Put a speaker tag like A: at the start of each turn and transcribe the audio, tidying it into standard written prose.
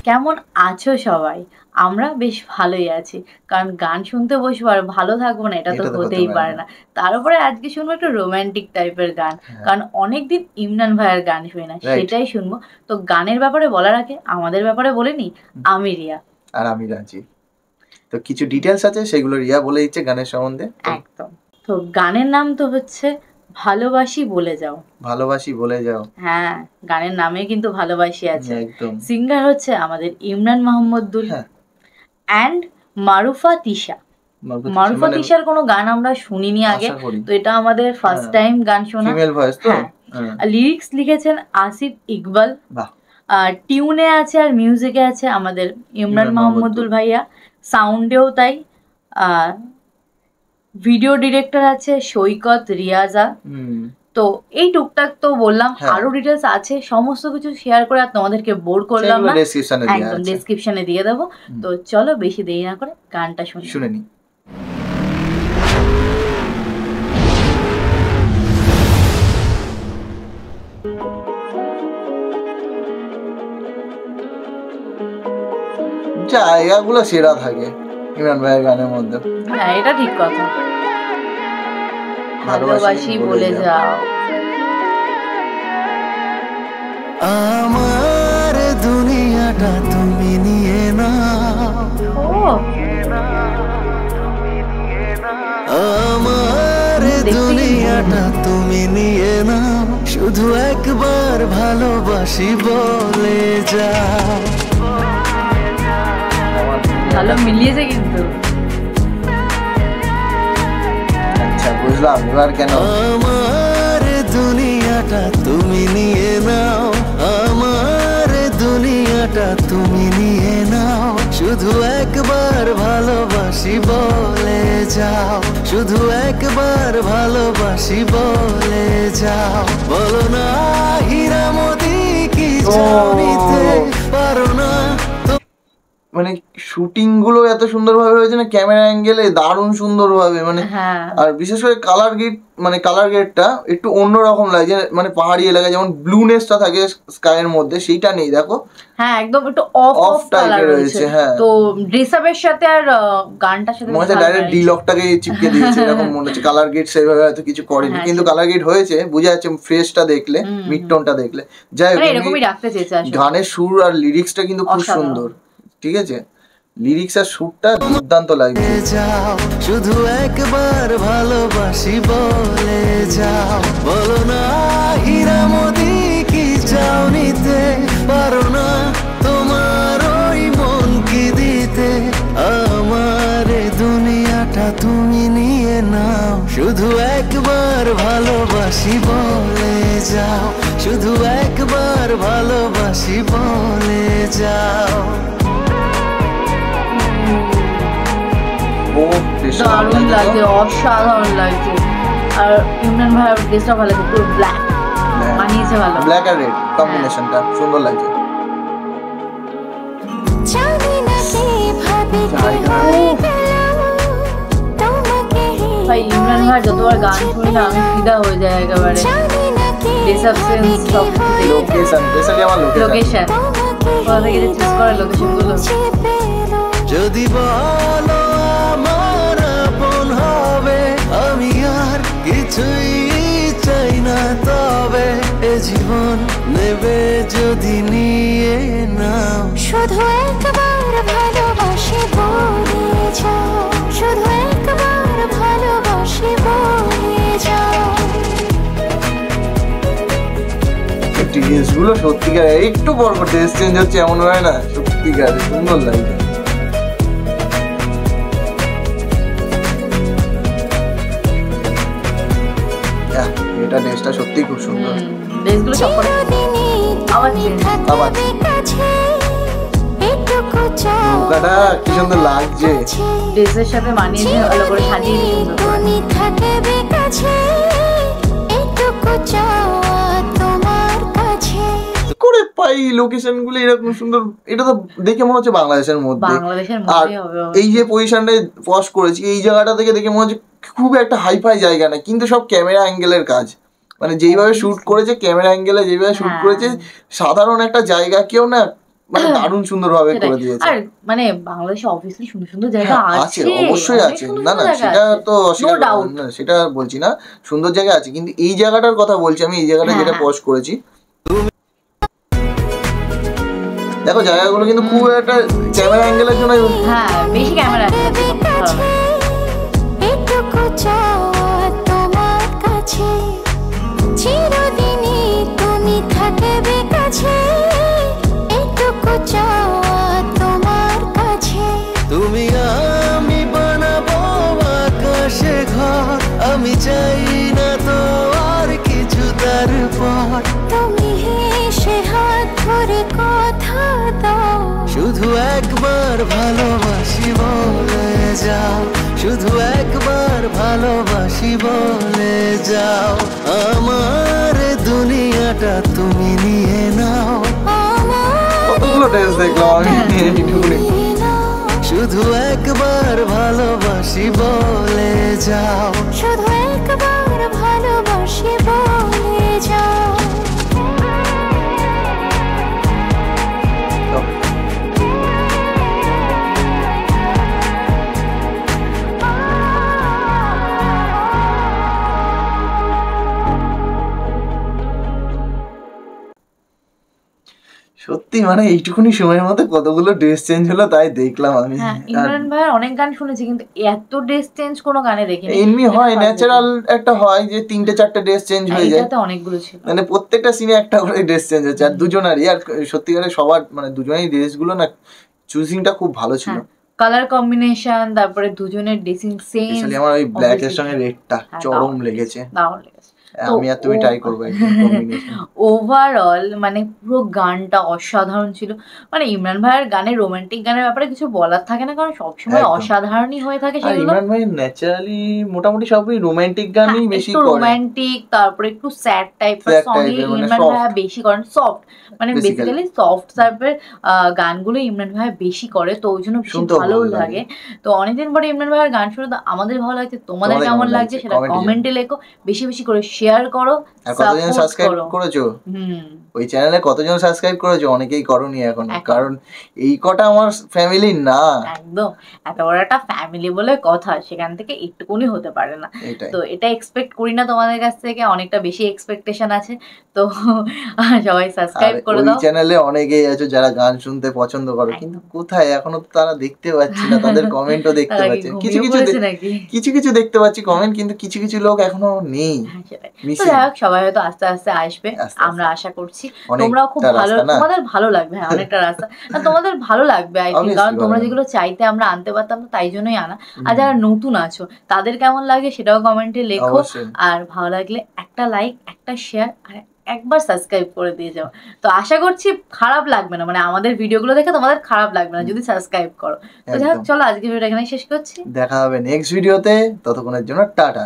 A: কেমন আছো সবাই? আমরা বেশ ভালোই আছি। কারণ গান শুনতে বসবো আর ভালো থাকবো না এটা তো হতেই পারে না। তার উপরে আজকে শুনবো একটু রোমান্টিক টাইপের গান। কারণ অনেকদিন ইমরান ভাইয়ের গান শুনি না, সেটাই শুনবো। তো গানের ব্যাপারে বলার আগে আমাদের ব্যাপারে বলে নিই, আমি রিয়া।
B: আর আমি রাজি। তো কিছু ডিটেলস আছে সেগুলো রিয়া বলে দিচ্ছে গানের সম্বন্ধে।
A: একদম। তো গানের নাম তো হচ্ছে ভালোবাসি বলে যাও।
B: ভালোবাসি বলে যাও।
A: হ্যাঁ, গানের নামে কিন্তু ভালোবাসি আছে।
B: একদম।
A: সিঙ্গার হচ্ছে আমাদের ইমরান মাহমুদুল অ্যান্ড মারুফা তিশা। মারুফা তিশার কোনো গান আমরা শুনিনি আগে, তো এটা আমাদের ফার্স্ট টাইম গান শোনা।
B: ফিমেল ভয়েস তো।
A: লিরিক্স লিখেছেন আসিফ ইকবাল, টিউনে আছে আর মিউজিকে আছে আমাদের ইমরান মাহমুদুল ভাইয়া, সাউন্ডেও তাই। ভিডিও ডিরেক্টর আছে সৈকত রিয়াজা। তো এই টুকটাক তো বললাম, আরো ডিটেলস আছে, সমস্ত কিছু শেয়ার করে আর তোমাদেরকে বোর করলাম না, একদম ডেসক্রিপশনে দিয়ে দেবো। তো চলো বেশি দেরি না করে গানটা শুনে নি।
B: জায়গাগুলো সেরা থাকে ইমরান ভাইয়ের গানের মধ্যে।
A: হ্যাঁ, এটা ঠিক কথা। ভালোবাসি বলে যাও।
C: আমার দুনিয়াটা তুমি নিয়ে নাও, আমার দুনিয়াটা তুমি নিয়ে নাও, শুধু একবার ভালোবাসি বলে যাও।
A: ভালো মিলিয়েছে কিন্তু।
B: আচ্ছা বুঝলাম এবার কেন।
C: আমার দুনিয়াটা তুমি নিয়ে নাও, আমার দুনিয়াটা তুমি নিয়ে নাও, শুধু একবার ভালোবাসি বলে যাও, শুধু একবার ভালোবাসি বলে যাও। বলো না হীরামতি কি চাও নিতে পারো না।
B: মানে শুটিং গুলো এত সুন্দরভাবে হয়েছে না, ক্যামেরা অ্যাঙ্গেলে দারুণ সুন্দরভাবে, মানে আর বিশেষ করে কালার গেটটা একটু অন্যরকম লাগে, মানে পাহাড়ি এলাকায় যেমন ব্লুনেসটা থাকে স্কাইয়ের মধ্যে, সেইটা নেই দেখো।
A: হ্যাঁ, একদম একটু অফ টাইপের রয়েছে। হ্যাঁ, তো ড্রেস আপের সাথে আর গানটার সাথে
B: মনে হচ্ছে ডাইরেক্ট ডিলকটাকে চিপকে দিয়েছে এরকম মনে হচ্ছে। কালার গেট সেভাবে হয়তো কিছু করেনি, কিন্তু কালার গেট হয়েছে, বোঝা যাচ্ছে ফ্রেশটা দেখলে, মিড টোনটা দেখলে। যাই হোক,
A: এরকমই রাখতে চেয়েছে।
B: গানের সুর আর লিরিক্সটা কিন্তু খুব সুন্দর, ঠিক আছে? লিরিক্স আর সুরটা দুর্দান্ত লাগবে।
C: যাও শুধু একবার ভালোবাসি বলে যাও, বলো না হীরামতি কি চাও নিতে পারো না, তোমার ওই মন কি দিতে, আমার দুনিয়াটা তুমি নিয়ে নাও, শুধু একবার ভালোবাসি বলে যাও, শুধু একবার ভালোবাসি বলে যাও।
A: দারুণ লাগছে, অসাধারণ লাগছে। আর ইমরান ভাইয়ের ড্রেসটা ভালো লাগছে, পুরো ব্ল্যাক মানিয়েছে, ভালো
B: ব্ল্যাক আর রেড কম্বিনেশনটা সুন্দর লাগছে।
A: ভাই ইমরান ভাই যতবার গান শুনি না আমি ফিদা হয়ে যাই একেবারে। ড্রেসআপ সেন্স সব
B: লোকেশন
A: কোথা থেকে যে চুজ করে লোকেশনগুলো।
C: যদি বলো আমার আপন হবে, আমি আর কিছুই চাই না, তবে এ জীবন নেবে যদি নিয়ে নাও, শুধু একবার ভালোবাসি বলে যাও, শুধু একবার ভালোবাসি বলে যাও।
B: ড্রেসগুলো সত্যিকার, একটু পর পর ড্রেস চেঞ্জ হচ্ছে এমন হয় না, সত্যিকার সুন্দর লাগছে। এটা ড্রেসটা সত্যি খুব সুন্দর।
A: ড্রেসগুলো সব করে আবার
B: নৌকাটা কি সুন্দর লাগছে,
A: ড্রেসের সাথে মানিয়ে ভালো করে সাজিয়ে
B: করে পাই লোকেশন গুলো এরকম সুন্দর। এটা তো দেখে মনে হচ্ছে বাংলাদেশের মধ্যে। আর এই যে পজিশনটায় পজ করেছি, এই জায়গাটা থেকে দেখে মনে হচ্ছে খুব একটা হাইফাই জায়গা না, কিন্তু সব ক্যামেরা অ্যাঙ্গেলের কাজ। মানে যেইভাবে শুট করেছে, ক্যামেরা অ্যাঙ্গেলে যেভাবে শুট করেছে, সাধারণ একটা জায়গাকেও না মানে দারুণ সুন্দরভাবে করে দিয়েছে।
A: আর মানে বাংলাদেশে অবভিয়াসলি সুন্দর সুন্দর জায়গা আছে,
B: অবশ্যই আছে, না না সেটা তো অস্বীকার না, সেটা বলছি না, সুন্দর জায়গা আছে, কিন্তু এই জায়গাটার কথা বলছি আমি, এই জায়গাটা যেটা পজ করেছি দেখো জায়গাগুলো কিন্তু খুব একটা ক্যামেরা অ্যাঙ্গেলের জন্য
A: বেশি ক্যামেরা তোমার কাছে চিরদিনই তুমি থাকবে কাছে, এটুকু চাওয়া তোমার কাছে।
C: তুমি আমি বানাবো আকাশে ঘর, আমি চাই না তো আর কিছু তারপর।
A: তুমি সে হাত ধরে কথা দাও,
C: শুধু একবার ভালোবাসি বলে যাও, শুধু একবার ভালোবাসি বলে যাও, আমার দুনিয়াটা তুমি নিয়ে নাও।
B: কতগুলো টেস্ট দেখলাম আমি,
C: শুধু একবার ভালোবাসি বলে যাও,
A: শুধু একবার ভালোবাসি বলে যাও।
B: সত্যি মানে এইটুকুনি সময়ের মধ্যে কতগুলো ড্রেস চেঞ্জ হলো তাই দেখলাম আমি।
A: ইমরান ভাইয়ের অনেক গান শুনেছি কিন্তু এত ড্রেস চেঞ্জ কোনো গানে দেখিনি।
B: এমনি হয় ন্যাচারাল একটা হয় যে 3-4টে ড্রেস চেঞ্জ হয়ে যায়,
A: এটাতে অনেকগুলো ছিল,
B: মানে প্রত্যেকটা সিনে একটা করে ড্রেস চেঞ্জ হচ্ছে, আর দুজনারই, আর সত্যিকারে সবার মানে দুজনেরই ড্রেসগুলো না চুজিংটা খুব ভালো ছিল,
A: কালার কম্বিনেশন, তারপরে দুজনের ড্রেসিং সেন্স।
B: আমার ওই ব্ল্যাক এর সঙ্গে রেডটা চরম লেগেছে, আমি আর তুমি ট্রাই করবো
A: ওভারঅল মানে পুরো গানটা অসাধারণ ছিল। মানে ইমরান ভাইয়ের গানের, রোমান্টিক গানের ব্যাপারে কিছু বলার থাকে না, কারণ সবসময় অসাধারণই হয়ে থাকে সেগুলো।
B: ইমরান ভাই ন্যাচারালি মোটামুটি সবই রোমান্টিক গানই বেশি করে,
A: রোমান্টিক, তারপরে একটু স্যাড টাইপের সং ইমরান ভাই বেশি করেন, সফট মানে বেসিক্যালি সফট টাইপের গানগুলো ইমরান ভাই বেশি করে, তো ওই জন্য বেশি ভালো লাগে। তো অনেকদিন পরে ইমরান ভাইয়ের গান শুনে তো আমাদের ভালো লাগছে, তোমাদের কেমন লাগছে সেটা কমেন্টে লেখো, বেশি বেশি করে শেয়ার করো,
B: কতজন সাবস্ক্রাইব করেছো ওই চ্যানেলে, কতজন সাবস্ক্রাইব করেছো? অনেকেই করোনি এখন, কারণ এই কটা আমার ফ্যামিলি না,
A: একদম এত বড় একটা ফ্যামিলি বলে কথা, সেখান থেকে একটুকুনি হতে পারে না, তো এটা এক্সপেক্ট করি না তোমাদের কাছ থেকে, অনেকটা বেশি এক্সপেকটেশন আছে, তো সবাই সাবস্ক্রাইব করে দাও।
B: ওই চ্যানেলে অনেকেই আছে যারা গান শুনতে পছন্দ করে, কিন্তু কোথায় এখনো তো তারা দেখতে পাচ্ছি না, তাদের কমেন্টও দেখতে পাচ্ছি, কিছু কিছু দেখতে পাচ্ছি কমেন্ট, কিন্তু কিছু কিছু লোক এখনো নেই।
A: সবাই হয়তো আস্তে আস্তে আসবে, আমরা আশা করছি। তোমরাও খুব ভালো, তোমাদের ভালো লাগবে, হ্যাঁ অনেকটা রাস্তা, তোমাদের ভালো লাগবে আই থিঙ্ক, কারণ তোমরা যেগুলো চাইতে আমরা আনতে পারতাম না, তাই জন্যই আনা। আর যারা নতুন আছো তাদের কেমন লাগে সেটাও কমেন্টে লেখো, আর ভালো লাগলে একটা লাইক, একটা শেয়ার, আর একবার সাবস্ক্রাইব করে দিয়ে যাও। তো আশা করছি খারাপ লাগবে না, মানে আমাদের ভিডিওগুলো দেখে তোমাদের খারাপ লাগবে না যদি সাবস্ক্রাইব করো। তো যাই হোক, চলো আজকে ভিডিওটা এখানে শেষ করছি,
B: দেখা হবে নেক্সট ভিডিওতে, ততক্ষণের জন্য টাটা।